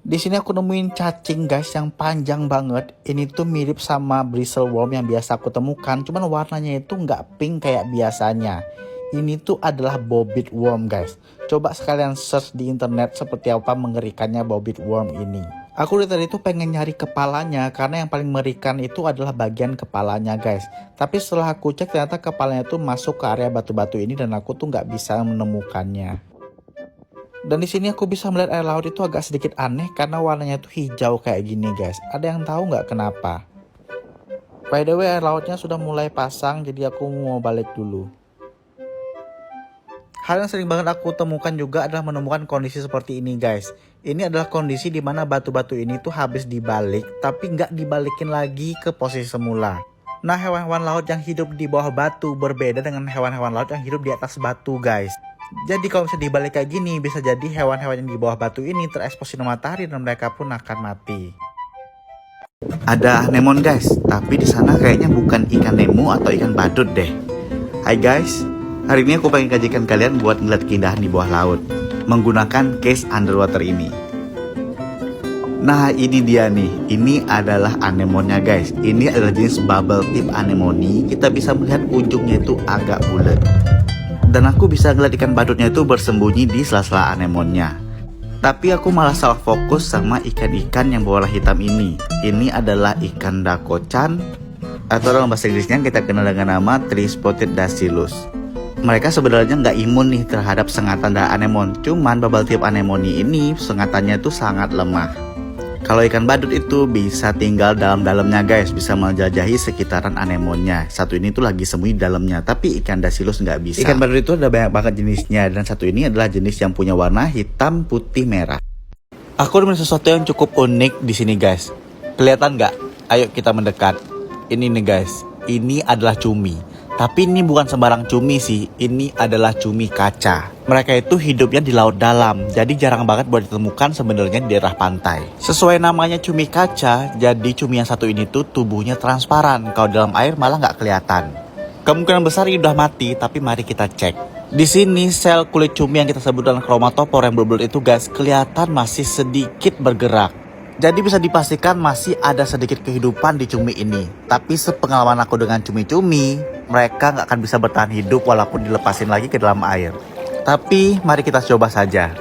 Di sini aku nemuin cacing guys yang panjang banget. Ini tuh mirip sama bristle worm yang biasa aku temukan, cuman warnanya itu nggak pink kayak biasanya. Ini tuh adalah bobit worm guys. Coba sekalian search di internet seperti apa mengerikannya bobit worm ini. Aku dari tadi tuh pengen nyari kepalanya karena yang paling mengerikan itu adalah bagian kepalanya guys. Tapi setelah aku cek ternyata kepalanya tuh masuk ke area batu-batu ini dan aku tuh nggak bisa menemukannya. Dan di sini aku bisa melihat air laut itu agak sedikit aneh karena warnanya itu hijau kayak gini guys. Ada yang tahu nggak kenapa? By the way, air lautnya sudah mulai pasang, jadi aku mau balik dulu. Hal yang sering banget aku temukan juga adalah menemukan kondisi seperti ini guys. Ini adalah kondisi di mana batu-batu ini tuh habis dibalik, tapi nggak dibalikin lagi ke posisi semula. Nah, hewan-hewan laut yang hidup di bawah batu berbeda dengan hewan-hewan laut yang hidup di atas batu guys. Jadi kalau bisa dibalik kayak gini, bisa jadi hewan-hewan yang di bawah batu ini terekspos sinar matahari dan mereka pun akan mati. Ada anemon guys, tapi di sana kayaknya bukan ikan nemo atau ikan badut deh. Hai guys, hari ini aku pengen kajikan kalian buat ngeliat keindahan di bawah laut menggunakan case underwater ini. Nah ini dia nih, ini adalah anemonnya guys. Ini adalah jenis bubble tip anemone. Kita bisa melihat ujungnya itu agak bulat. Dan aku bisa ngeliat ikan badutnya itu bersembunyi di sela-sela anemonnya. Tapi aku malah salah fokus sama ikan-ikan yang berwarna hitam ini. Ini adalah ikan dakocan, atau dalam bahasa Inggrisnya kita kenal dengan nama Tri-spotted Dacilus. Mereka sebenarnya nggak imun nih terhadap sengatan dari anemon. Cuman bubble tip anemone ini sengatannya itu sangat lemah. Kalau ikan badut itu bisa tinggal dalam-dalamnya guys, bisa menjelajahi sekitaran anemonnya. Satu ini tuh lagi sembunyi di dalamnya, tapi ikan Dacilus nggak bisa. Ikan badut itu ada banyak banget jenisnya, dan satu ini adalah jenis yang punya warna hitam, putih, merah. Aku nemuin sesuatu yang cukup unik di sini guys. Kelihatan nggak? Ayo kita mendekat. Ini nih guys, ini adalah cumi. Tapi ini bukan sembarang cumi sih, ini adalah cumi kaca. Mereka itu hidupnya di laut dalam, jadi jarang banget buat ditemukan sebenarnya di daerah pantai. Sesuai namanya cumi kaca, jadi cumi yang satu ini tuh tubuhnya transparan. Kalau dalam air malah nggak kelihatan. Kemungkinan besar ini udah mati, tapi mari kita cek. Di sini sel kulit cumi yang kita sebut dengan kromatopor yang berbelut itu guys, kelihatan masih sedikit bergerak. Jadi bisa dipastikan masih ada sedikit kehidupan di cumi ini. Tapi sepengalaman aku dengan cumi-cumi, mereka nggak akan bisa bertahan hidup walaupun dilepasin lagi ke dalam air. Tapi mari kita coba saja.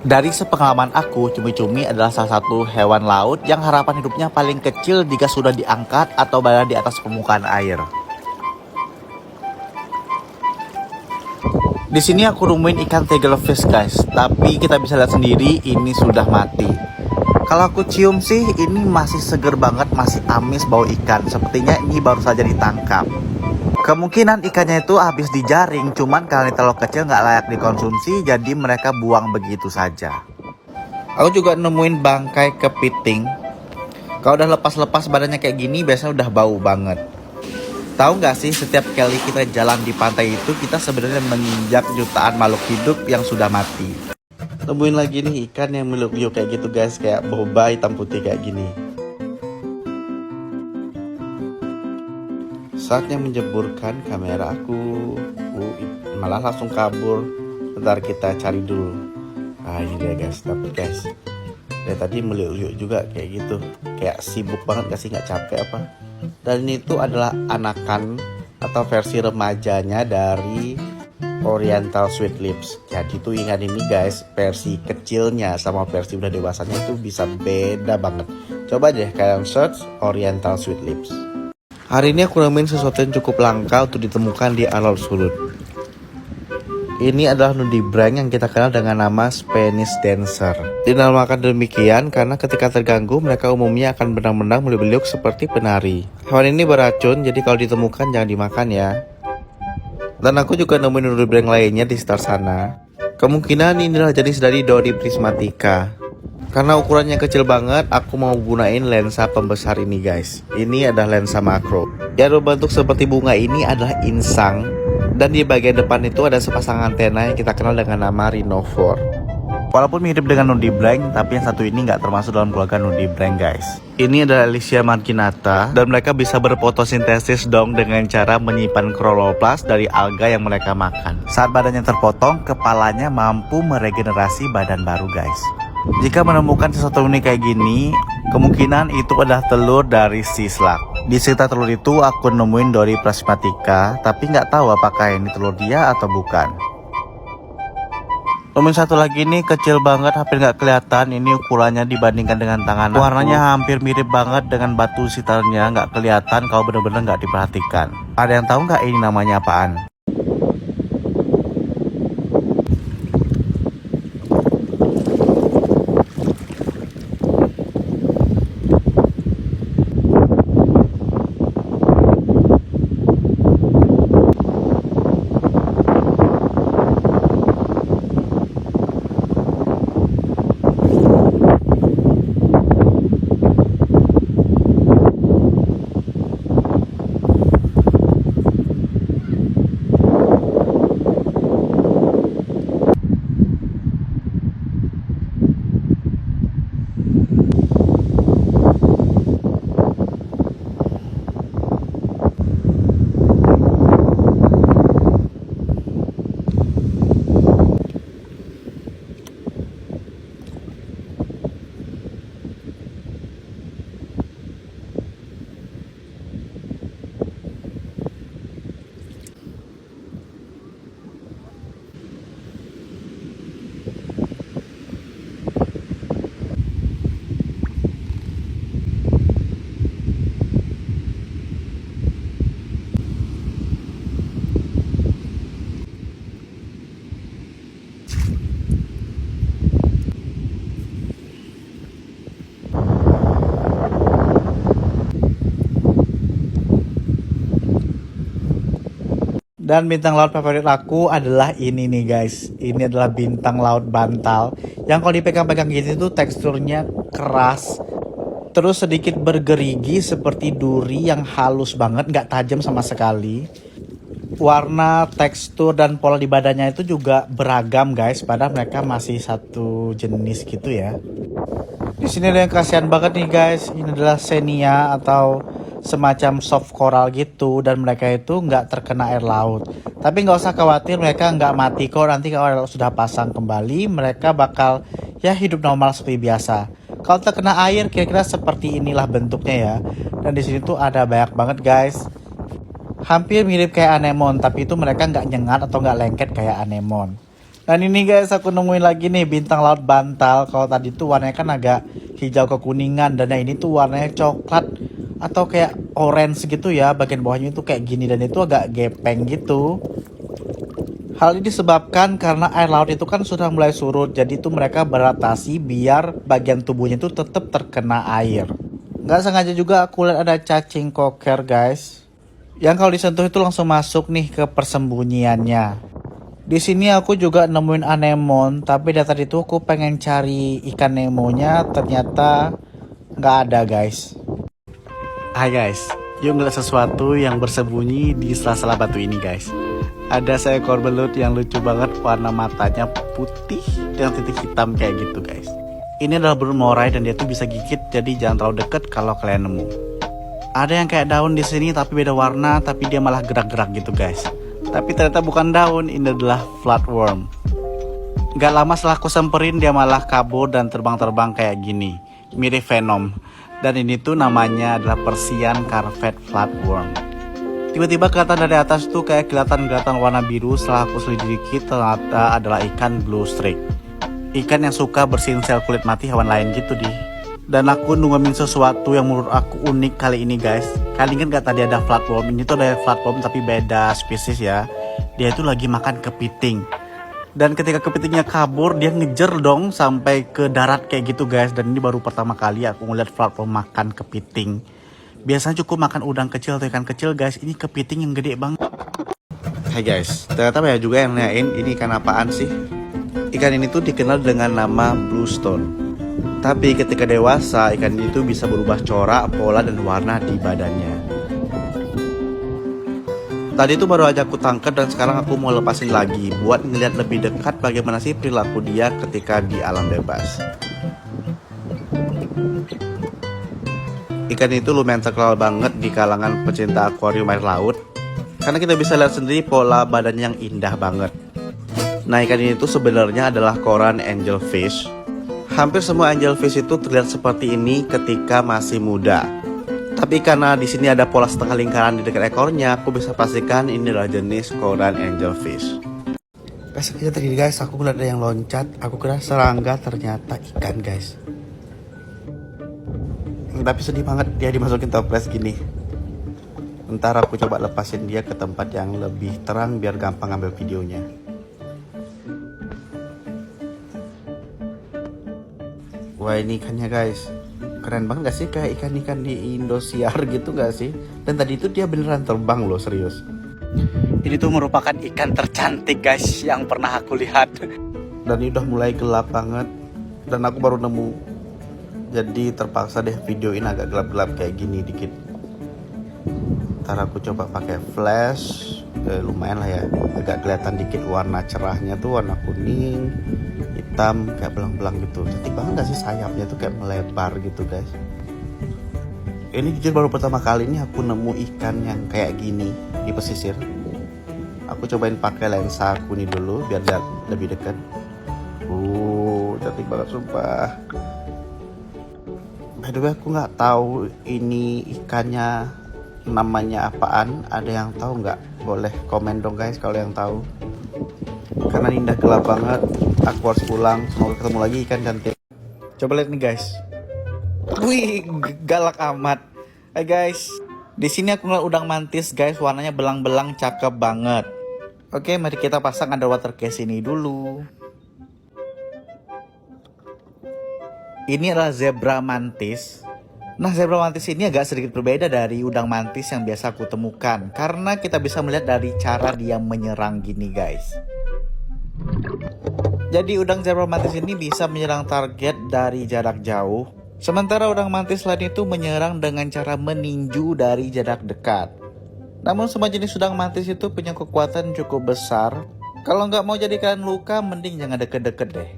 Dari sepengalaman aku, cumi-cumi adalah salah satu hewan laut yang harapan hidupnya paling kecil jika sudah diangkat atau berada di atas permukaan air. Di sini aku nemuin ikan tigerfish guys, tapi kita bisa lihat sendiri ini sudah mati. Kalau aku cium sih ini masih seger banget, masih amis bau ikan. Sepertinya ini baru saja ditangkap. Kemungkinan ikannya itu habis dijaring, cuman karena terlalu kecil nggak layak dikonsumsi, jadi mereka buang begitu saja. Aku juga nemuin bangkai kepiting. Kalau udah lepas-lepas badannya kayak gini, biasanya udah bau banget. Tahu nggak sih, setiap kali kita jalan di pantai itu kita sebenarnya menginjak jutaan makhluk hidup yang sudah mati. Temuin lagi nih ikan yang meluk-meluk kayak gitu guys, kayak boba hitam putih kayak gini. Saatnya menjeburkan kamera aku. Malah langsung kabur. Bentar kita cari dulu. Ah ini dia guys, dapet guys. Dari tadi meliuk-liuk juga kayak gitu. Kayak sibuk banget gak sih, nggak capek apa? Dan itu adalah anakan atau versi remajanya dari Oriental Sweet Lips. Jadi tuh ikan ini guys, versi kecilnya sama versi udah dewasanya itu bisa beda banget. Coba deh kalian search Oriental Sweet Lips. Hari ini aku nemuin sesuatu yang cukup langka untuk ditemukan di air sulut. Ini adalah nudibranch yang kita kenal dengan nama Spanish Dancer. Dinamakan demikian karena ketika terganggu mereka umumnya akan benang-benang meliuk-liuk seperti penari. Hewan ini beracun, jadi kalau ditemukan jangan dimakan ya. Dan aku juga nemuin nudibranch lainnya di sekitar sana. Kemungkinan ini adalah jenis dari Dori prismatica. Karena ukurannya kecil banget, aku mau gunain lensa pembesar ini guys. Ini adalah lensa makro. Yang berbentuk seperti bunga ini adalah insang. Dan di bagian depan itu ada sepasang antena yang kita kenal dengan nama rhinophore. Walaupun mirip dengan nudibranch, tapi yang satu ini nggak termasuk dalam keluarga nudibranch guys. Ini adalah Elysia marginata dan mereka bisa berfotosintesis dong dengan cara menyimpan kloroplast dari alga yang mereka makan. Saat badannya terpotong, kepalanya mampu meregenerasi badan baru guys. Jika menemukan sesuatu unik kayak gini, kemungkinan itu adalah telur dari sea slug. Di sekitar telur itu aku nemuin Dory plasmatica, tapi nggak tahu apakah ini telur dia atau bukan. Nemuin satu lagi nih, kecil banget, hampir nggak kelihatan. Ini ukurannya dibandingkan dengan tangan. Warnanya hampir mirip banget dengan batu sitarnya, nggak kelihatan kalau bener-bener nggak diperhatikan. Ada yang tahu nggak ini namanya apaan? Dan bintang laut favorit aku adalah ini nih guys. Ini adalah bintang laut bantal. Yang kalau dipegang-pegang gitu tuh teksturnya keras. Terus sedikit bergerigi seperti duri yang halus banget, nggak tajam sama sekali. Warna, tekstur, dan pola di badannya itu juga beragam guys. Padahal mereka masih satu jenis gitu ya. Di sini ada yang kasihan banget nih guys. Ini adalah Xenia atau semacam soft coral gitu, dan mereka itu nggak terkena air laut. Tapi nggak usah khawatir, mereka nggak mati kok. Nanti kalau sudah pasang kembali, mereka bakal ya hidup normal seperti biasa. Kalau terkena air, kira-kira seperti inilah bentuknya ya. Dan di sini tuh ada banyak banget guys. Hampir mirip kayak anemon, tapi itu mereka nggak nyengat atau nggak lengket kayak anemon. Dan ini guys, aku nemuin lagi nih bintang laut bantal. Kalau tadi tuh warnanya kan agak hijau kekuningan, dan yang ini tuh warnanya coklat atau kayak orange gitu ya. Bagian bawahnya itu kayak gini, dan itu agak gepeng gitu. Hal ini disebabkan karena air laut itu kan sudah mulai surut. Jadi itu mereka beradaptasi biar bagian tubuhnya itu tetap terkena air. Nggak sengaja juga aku lihat ada cacing koker guys, yang kalau disentuh itu langsung masuk nih ke persembunyiannya. Di sini aku juga nemuin anemon, tapi dari tadi itu aku pengen cari ikan nemonya, ternyata nggak ada guys. Hai guys, yuk ngeliat sesuatu yang bersembunyi di sela-sela batu ini guys. Ada seekor belut yang lucu banget, warna matanya putih dengan titik hitam kayak gitu guys. Ini adalah belut moray dan dia tuh bisa gigit, jadi jangan terlalu deket kalau kalian nemu. Ada yang kayak daun di sini tapi beda warna, tapi dia malah gerak-gerak gitu guys. Tapi ternyata bukan daun, ini adalah flatworm. Gak lama setelah aku semperin, dia malah kabur dan terbang-terbang kayak gini, mirip venom. Dan ini tuh namanya adalah Persian carpet flatworm. Tiba-tiba kelihatan dari atas tuh kayak kelihatan warna biru. Setelah aku selidiki, ternyata adalah ikan blue streak. Ikan yang suka bersihin sel kulit mati hewan lain gitu di. Dan aku nungguin sesuatu yang menurut aku unik kali ini guys. Kalian kan gak tadi ada flatworm, ini tuh ada flatworm tapi beda spesies ya. Dia itu lagi makan kepiting. Dan ketika kepitingnya kabur, dia ngejer dong sampai ke darat kayak gitu guys. Dan ini baru pertama kali aku ngeliat flatworm makan kepiting. Biasanya cukup makan udang kecil atau ikan kecil guys, ini kepiting yang gede banget. Hai guys, ternyata banyak juga yang nanyain ini ikan apaan sih. Ikan ini tuh dikenal dengan nama bluestone. Tapi ketika dewasa, ikan itu bisa berubah corak, pola, dan warna di badannya. Tadi itu baru aja aku tangkap dan sekarang aku mau lepasin lagi buat ngeliat lebih dekat bagaimana sih perilaku dia ketika di alam bebas. Ikan itu lumayan terkenal banget di kalangan pecinta akuarium air laut karena kita bisa lihat sendiri pola badannya yang indah banget. Nah, ikan ini tuh sebenarnya adalah koran angelfish. Hampir semua angelfish itu terlihat seperti ini ketika masih muda. Tapi karena di sini ada pola setengah lingkaran di dekat ekornya, aku bisa pastikan ini adalah jenis koran angelfish. Besok aja tadi guys, aku ngeliat ada yang loncat. Aku kira serangga, ternyata ikan guys. Tapi sedih banget dia dimasukin toples gini. Ntar aku coba lepasin dia ke tempat yang lebih terang biar gampang ambil videonya. Wah, ini ikannya guys, keren banget gak sih? Kayak ikan-ikan di Indosiar gitu gak sih? Dan tadi itu dia beneran terbang loh, serius. Ini tuh merupakan ikan tercantik guys yang pernah aku lihat. Dan ini udah mulai gelap banget, dan aku baru nemu. Jadi terpaksa deh videoin agak gelap-gelap kayak gini dikit. Ntar aku coba pakai flash, lumayan lah ya, agak kelihatan dikit warna cerahnya tuh, warna kuning, hitam, kayak belang-belang gitu. Cantik banget gak sih sayapnya tuh, kayak melebar gitu guys. Ini jujur baru pertama kali ini aku nemu ikan yang kayak gini di pesisir. Aku cobain pakai lensa aku nih dulu biar lihat lebih dekat. Cantik banget sumpah. By the way, aku nggak tahu ini ikannya namanya apaan. Ada yang tahu nggak? Boleh komen dong guys kalau yang tahu. Karena ini udah gelap banget, aku harus pulang. Semoga ketemu lagi ikan cantik. Coba lihat nih guys. Wih, galak amat. Hai guys, di sini aku ngeliat udang mantis guys, warnanya belang-belang, cakep banget. Oke, mari kita pasang underwater case ini dulu. Ini adalah zebra mantis. Nah, zebra mantis ini agak sedikit berbeda dari udang mantis yang biasa aku temukan, karena kita bisa melihat dari cara dia menyerang gini guys. Jadi udang zebra mantis ini bisa menyerang target dari jarak jauh, sementara udang mantis lain itu menyerang dengan cara meninju dari jarak dekat. Namun semua jenis udang mantis itu punya kekuatan cukup besar. Kalau nggak mau jadikan luka, mending jangan deket-deket deh.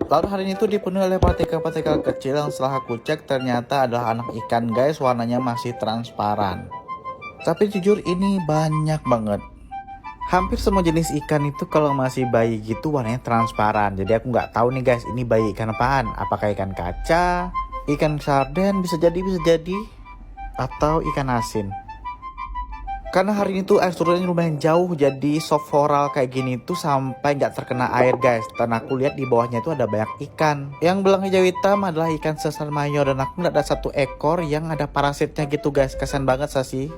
Laut hari ini tuh dipenuhi oleh partikel-partikel kecil yang setelah aku cek ternyata adalah anak ikan guys, warnanya masih transparan. Tapi jujur ini banyak banget. Hampir semua jenis ikan itu kalau masih bayi gitu warnanya transparan. Jadi aku nggak tahu nih guys, ini bayi ikan apaan? Apakah ikan kaca, ikan sarden, bisa jadi, atau ikan asin. Karena hari ini tuh air turunnya lumayan jauh, jadi soft coral kayak gini tuh sampai nggak terkena air guys. Dan aku lihat di bawahnya itu ada banyak ikan. Yang belang hijau hitam adalah ikan sesar mayor, dan aku ngeliat ada satu ekor yang ada parasitnya gitu guys. Kasian banget sih.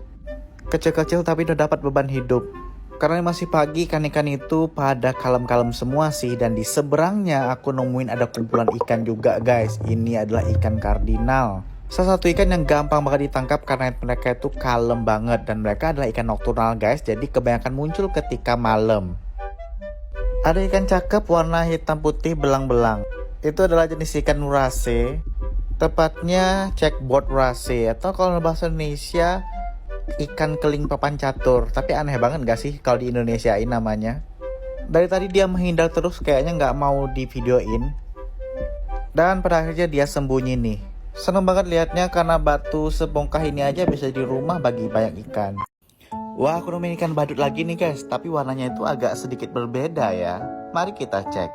Kecil-kecil tapi udah dapat beban hidup. Karena masih pagi, ikan-ikan itu pada kalem-kalem semua sih. Dan di seberangnya aku nemuin ada kumpulan ikan juga guys. Ini adalah ikan kardinal. Salah satu ikan yang gampang banget ditangkap karena mereka itu kalem banget. Dan mereka adalah ikan nokturnal guys, jadi kebanyakan muncul ketika malam. Ada ikan cakep warna hitam putih belang-belang. Itu adalah jenis ikan nurase, tepatnya checkboard rase, atau kalau bahasa Indonesia ikan keling papan catur. Tapi aneh banget gak sih kalau di Indonesiain namanya. Dari tadi dia menghindar terus, kayaknya gak mau di videoin. Dan pada akhirnya dia sembunyi nih. Seneng banget liatnya karena batu sebongkah ini aja bisa di rumah bagi banyak ikan. Wah, aku nemuin ikan badut lagi nih guys, tapi warnanya itu agak sedikit berbeda ya. Mari kita cek.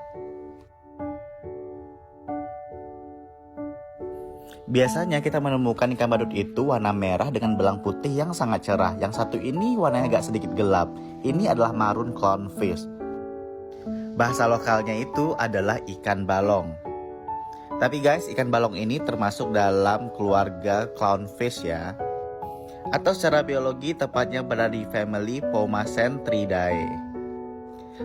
Biasanya kita menemukan ikan badut itu warna merah dengan belang putih yang sangat cerah. Yang satu ini warnanya agak sedikit gelap. Ini adalah marun clownfish. Bahasa lokalnya itu adalah ikan balong. Tapi guys, ikan balong ini termasuk dalam keluarga clownfish ya. Atau secara biologi tepatnya berada di family Pomacentridae.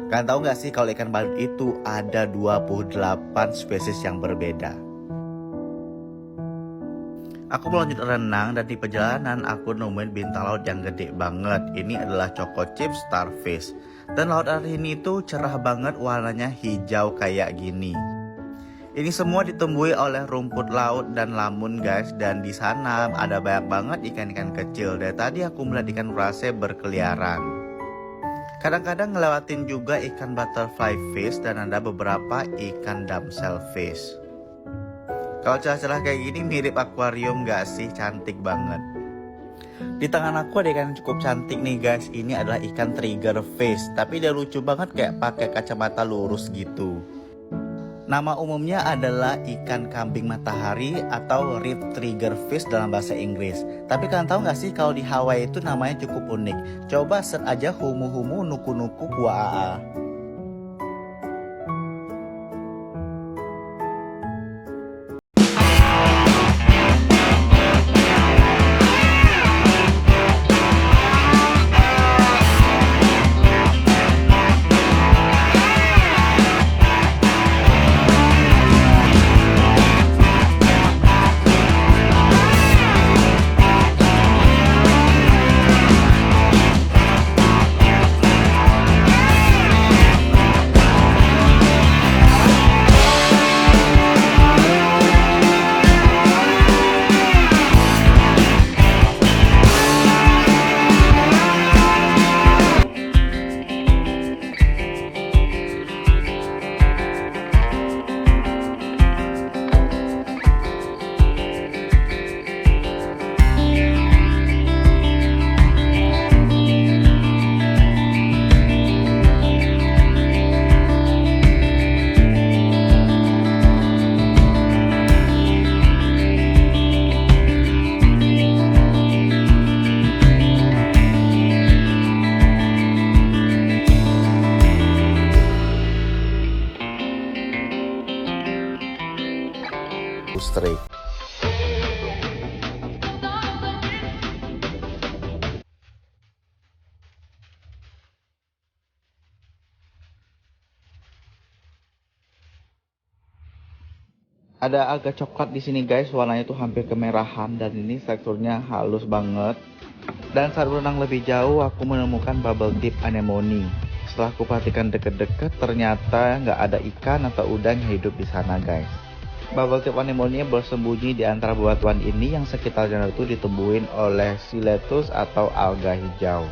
Kalian tahu gak sih kalau ikan badut itu ada 28 spesies yang berbeda. Aku mau lanjut renang dan di perjalanan aku nemuin bintang laut yang gede banget. Ini adalah choco chip starfish. Dan laut hari ini tuh cerah banget, warnanya hijau kayak gini. Ini semua ditumbuhi oleh rumput laut dan lamun guys, dan di sana ada banyak banget ikan-ikan kecil. Dari tadi aku melihat ikan rase berkeliaran. Kadang-kadang ngelewatin juga ikan butterfly fish dan ada beberapa ikan damsel fish. Kalau celah-celah kayak gini mirip akuarium gak sih? Cantik banget. Di tangan aku ada ikan yang cukup cantik nih guys. Ini adalah ikan trigger fish, tapi dia lucu banget kayak pakai kacamata lurus gitu. Nama umumnya adalah ikan kambing matahari atau red trigger fish dalam bahasa Inggris. Tapi kalian tahu nggak sih kalau di Hawaii itu namanya cukup unik. Coba search aja humu-humu nuku-nuku kuaa. Straight. Ada agak coklat di sini guys, warnanya tuh hampir kemerahan dan ini teksturnya halus banget. Dan saat berenang lebih jauh aku menemukan bubble tip anemone. Setelah aku perhatikan deket-deket ternyata nggak ada ikan atau udang yang hidup di sana guys. Bubble tip anemone bersembunyi di antara bebatuan ini yang sekitar danau itu ditumbuhin oleh siletus atau alga hijau.